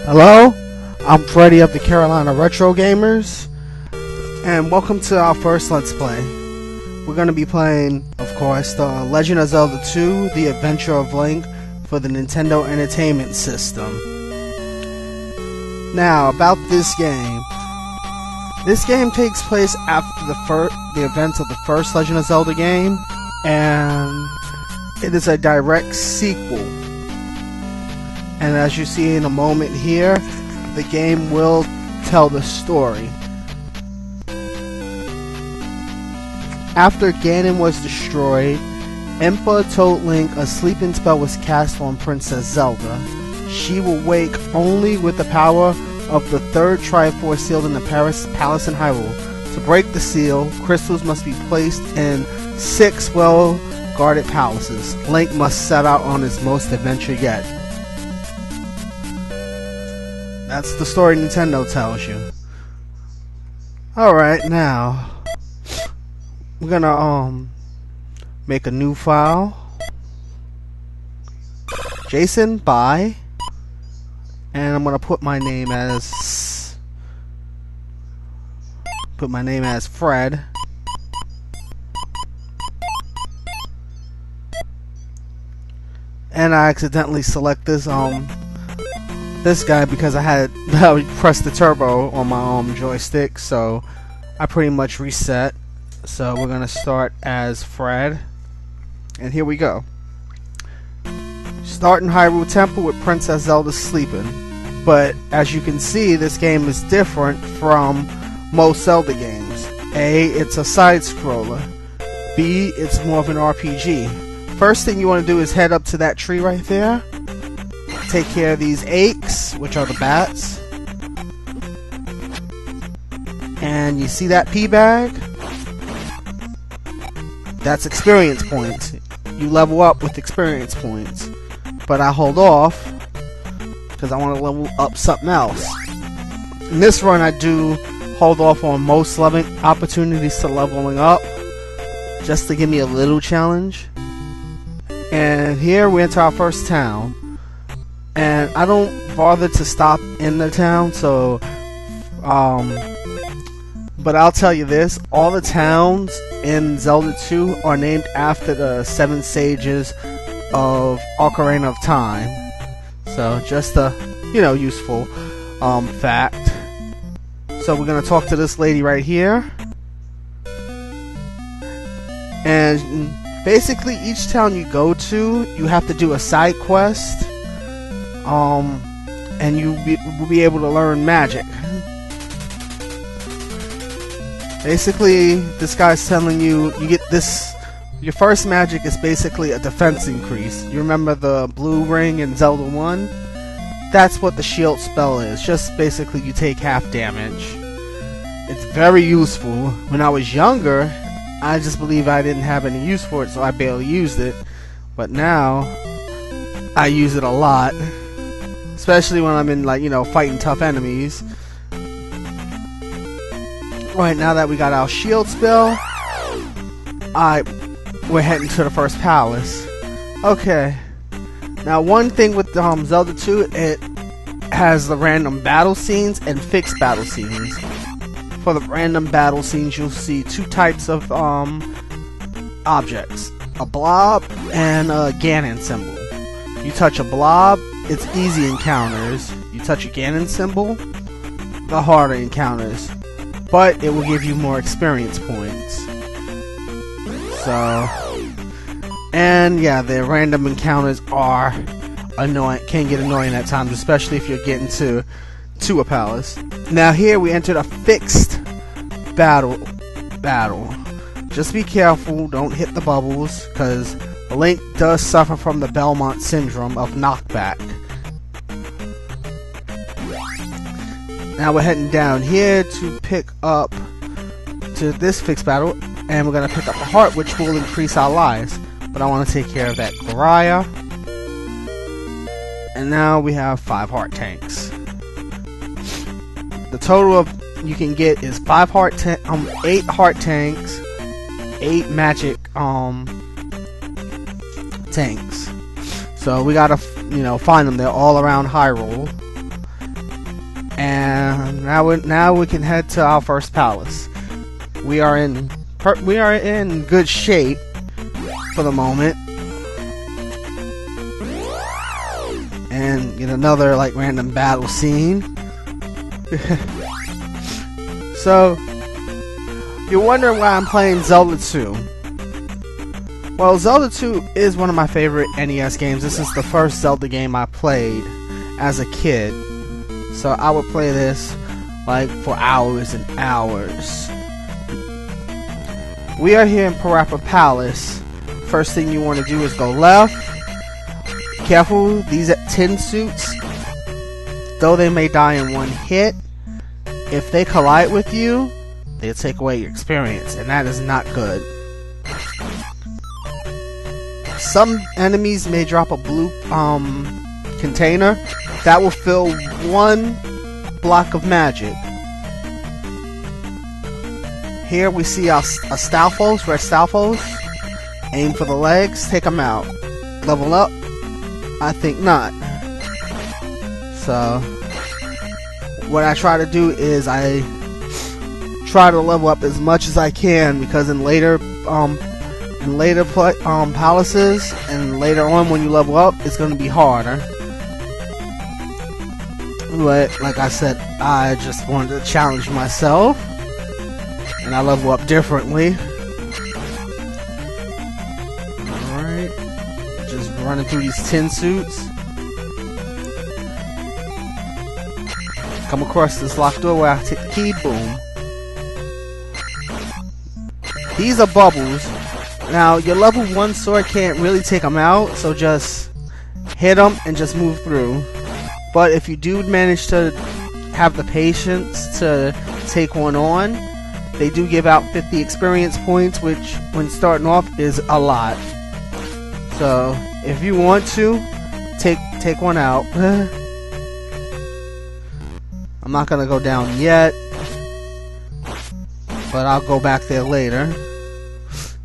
Hello, I'm Freddy of the Carolina Retro Gamers, and welcome to our first Let's Play. We're going to be playing, of course, The Legend of Zelda 2, The Adventure of Link for the Nintendo Entertainment System. Now, about this game. This game takes place after the events of the first Legend of Zelda game, and it is a direct sequel. And as you see in a moment here, the game will tell the story. After Ganon was destroyed, Impa told Link a sleeping spell was cast on Princess Zelda. She will wake only with the power of the third Triforce sealed in the Palace in Hyrule. To break the seal, crystals must be placed in 6 well-guarded palaces. Link must set out on his most adventure yet. That's the story Nintendo tells you. Alright, now we're gonna make a new file. Jason, bye. And I'm gonna put my name as Fred. And I accidentally select this guy because I pressed the turbo on my joystick, so I pretty much reset. So we're gonna start as Fred, and here we go. Start in Hyrule Temple with Princess Zelda sleeping, but as you can see, this game is different from most Zelda games. A, it's a side scroller. B, it's more of an RPG. First thing you want to do is head up to that tree right there. Take care of these aches, which are the bats. And you see that P bag? That's experience points. You level up with experience points. But I hold off because I want to level up something else. In this run, I do hold off on most opportunities to leveling up, just to give me a little challenge. And here we enter our first town. And I don't bother to stop in the town, so but I'll tell you this, all the towns in Zelda 2 are named after the 7 sages of Ocarina of Time. So just a, useful fact. So we're gonna talk to this lady right here. And basically each town you go to, you have to do a side quest. And you will be able to learn magic. Basically, this guy's telling you get this. Your first magic is basically a defense increase. You remember the blue ring in Zelda 1? That's what the shield spell is. Just basically you take half damage. It's very useful. When I was younger, I just believe I didn't have any use for it, so I barely used it. But now, I use it a lot. Especially when I'm in, fighting tough enemies. Right, now that we got our shield spell, we're heading to the first palace. Okay. Now, one thing with Zelda 2, it has the random battle scenes and fixed battle scenes. For the random battle scenes, you'll see 2 types of objects. A blob and a Ganon symbol. You touch a blob, it's easy encounters. You touch a Ganon symbol, the harder encounters. But it will give you more experience points. So, and yeah, the random encounters are annoying, can get annoying at times, especially if you're getting to a palace. Now here we entered a fixed battle. Just be careful, don't hit the bubbles, because Link does suffer from the Belmont syndrome of knockback. Now we're heading down here to pick up to this fixed battle, and we're going to pick up a heart, which will increase our lives. But I want to take care of that Goriah. And now we have 5 heart tanks. The total of you can get is 8 heart tanks, 8 magic tanks. So we gotta, find them. They're all around Hyrule. And now we can head to our first palace. We are in good shape for the moment. And get another like random battle scene. So you're wondering why I'm playing Zelda 2. Well, Zelda 2 is one of my favorite NES games. This is the first Zelda game I played as a kid. So I would play this like for hours and hours. We are here in Parappa Palace. First thing you want to do is go left. Careful, these tin suits, though they may die in one hit, if they collide with you, they'll take away your experience, and that is not good. Some enemies may drop a blue container that will fill one block of magic. Here we see our Stalfos, red Stalfos. Aim for the legs, take them out. Level up? I think not. So what I try to do is I try to level up as much as I can, because in later palaces and later on when you level up, it's going to be harder. But like I said, I just wanted to challenge myself, and I level up differently. Alright, just running through these tin suits. Come across this locked door where I take the key, boom. These are bubbles. Now, your level 1 sword can't really take them out, so just hit them and just move through. But if you do manage to have the patience to take one on, they do give out 50 experience points, which when starting off is a lot. So if you want to, take one out. I'm not gonna go down yet, but I'll go back there later,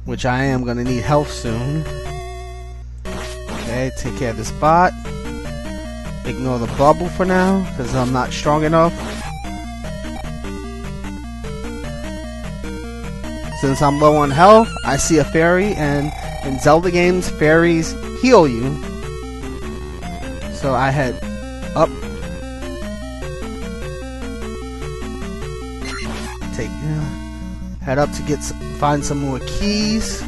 which I am gonna need health soon. Okay, take care of this bot. Ignore the bubble for now, because I'm not strong enough. Since I'm low on health, I see a fairy, and in Zelda games, fairies heal you. So I head up. Head up to find some more keys.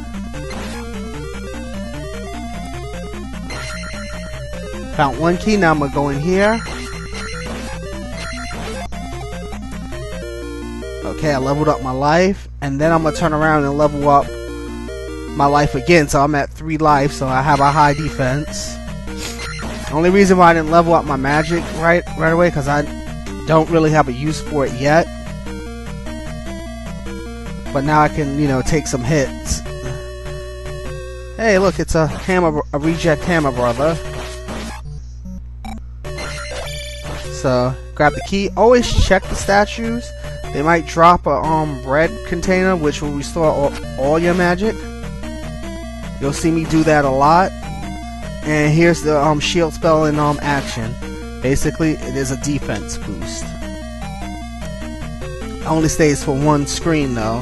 Found one key, now I'm gonna go in here. Okay, I leveled up my life, and then I'm gonna turn around and level up my life again, so I'm at 3 life, so I have a high defense. Only reason why I didn't level up my magic right away, because I don't really have a use for it yet. But now I can, take some hits. Hey, look, it's a reject hammer brother. So, grab the key. Always check the statues. They might drop a red container, which will restore all your magic. You'll see me do that a lot. And here's the shield spell in action. Basically, it is a defense boost. It only stays for one screen though.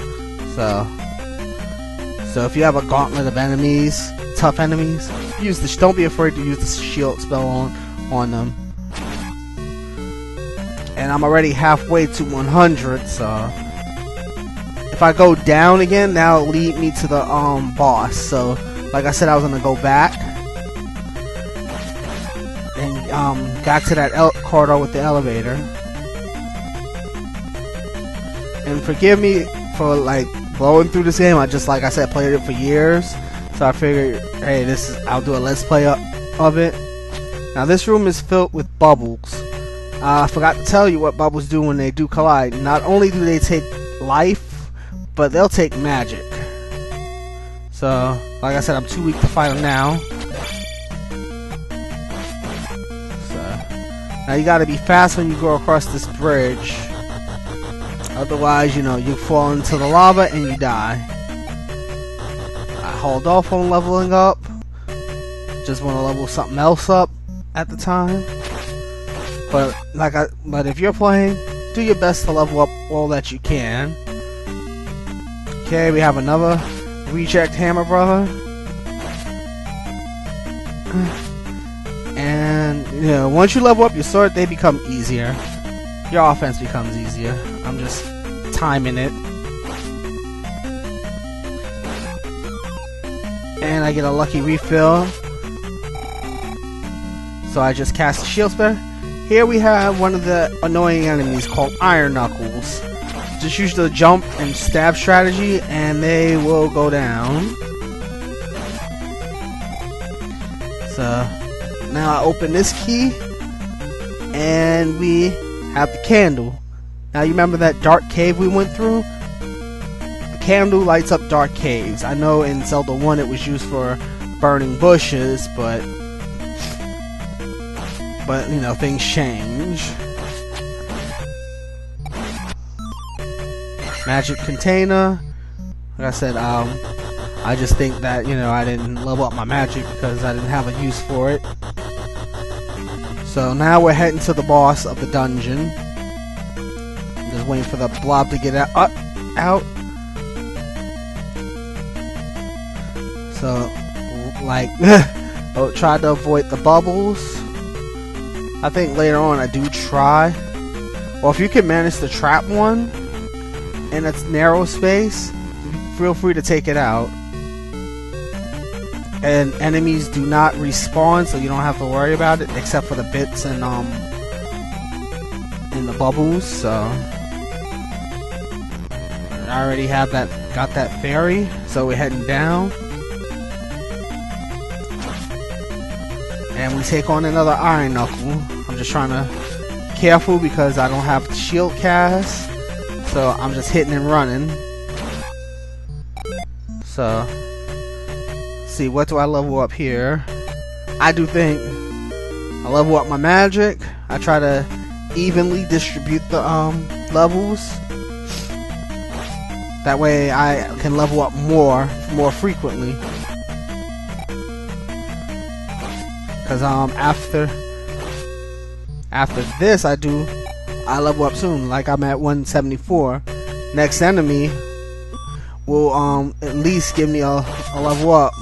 So if you have a gauntlet of enemies, tough enemies, use this. Don't be afraid to use the shield spell on them. And I'm already halfway to 100, so if I go down again, that'll lead me to the boss. So, like I said, I was gonna go back and got to that corridor with the elevator. And forgive me for blowing through this game. I just, like I said, played it for years, so I figured, hey, I'll do a let's play of it. Now this room is filled with bubbles. I forgot to tell you what bubbles do when they do collide. Not only do they take life, but they'll take magic. So, like I said, I'm too weak to fight them now. So, now you gotta be fast when you go across this bridge. Otherwise, you fall into the lava and you die. I hold off on leveling up. Just want to level something else up at the time. But if you're playing, do your best to level up all that you can. Okay, we have another reject hammer brother. And once you level up your sword, they become easier. Your offense becomes easier. I'm just timing it. And I get a lucky refill. So I just cast a shield spell. Here we have one of the annoying enemies called Iron Knuckles. Just use the jump and stab strategy and they will go down. So now I open this key and we have the candle. Now you remember that dark cave we went through? The candle lights up dark caves. I know in Zelda 1 it was used for burning bushes, but things change. Magic container. Like I said, I just think that I didn't level up my magic because I didn't have a use for it. So now we're heading to the boss of the dungeon. Just waiting for the blob to get out. So, I'll try to avoid the bubbles. I think later on I do try. Or if you can manage to trap one in its narrow space, feel free to take it out. And enemies do not respawn, so you don't have to worry about it, except for the bits and in the bubbles. So I already have got that fairy, so we're heading down. And we take on another Iron Knuckle. I'm just trying to be careful because I don't have shield cast, so I'm just hitting and running. So, see, what do I level up here? I do think I level up my magic. I try to evenly distribute the levels. That way I can level up more frequently. Because after this I level up soon. Like I'm at 174. Next enemy will at least give me a level up.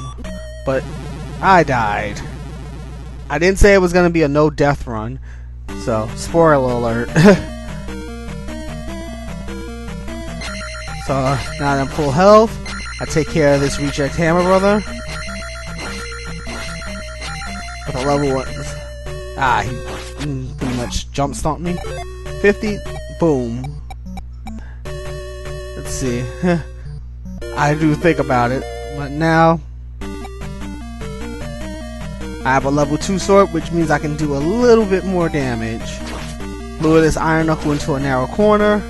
But I died. I didn't say it was gonna be a no death run. So spoiler alert. So now that I'm full health, I take care of this reject hammer brother. With a level 1. He pretty much jump stomped me. 50, boom. Let's see. I do think about it, but now I have a level 2 sword, which means I can do a little bit more damage. Lure this Iron Knuckle into a narrow corner.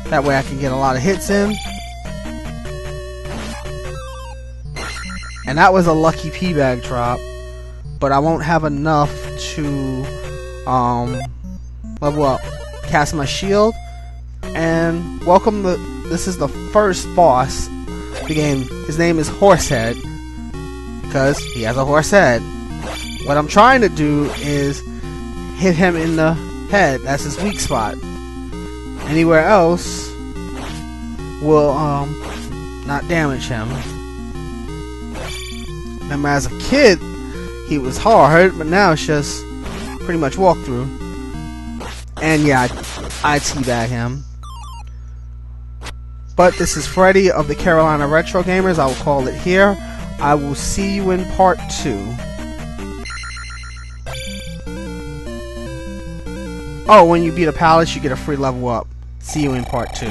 That way I can get a lot of hits in. And that was a lucky P-bag drop. But I won't have enough to level up. Cast my shield. And this is the first boss of the game. His name is Horsehead. Because he has a horse head. What I'm trying to do is hit him in the head. That's his weak spot. Anywhere else will not damage him. Remember, as a kid he was hard, but now it's just pretty much walkthrough. And yeah, I teabag him. But this is Freddy of the Carolina Retro Gamers. I will call it here. I will see you in part 2. Oh, when you beat a palace, you get a free level up. See you in part 2.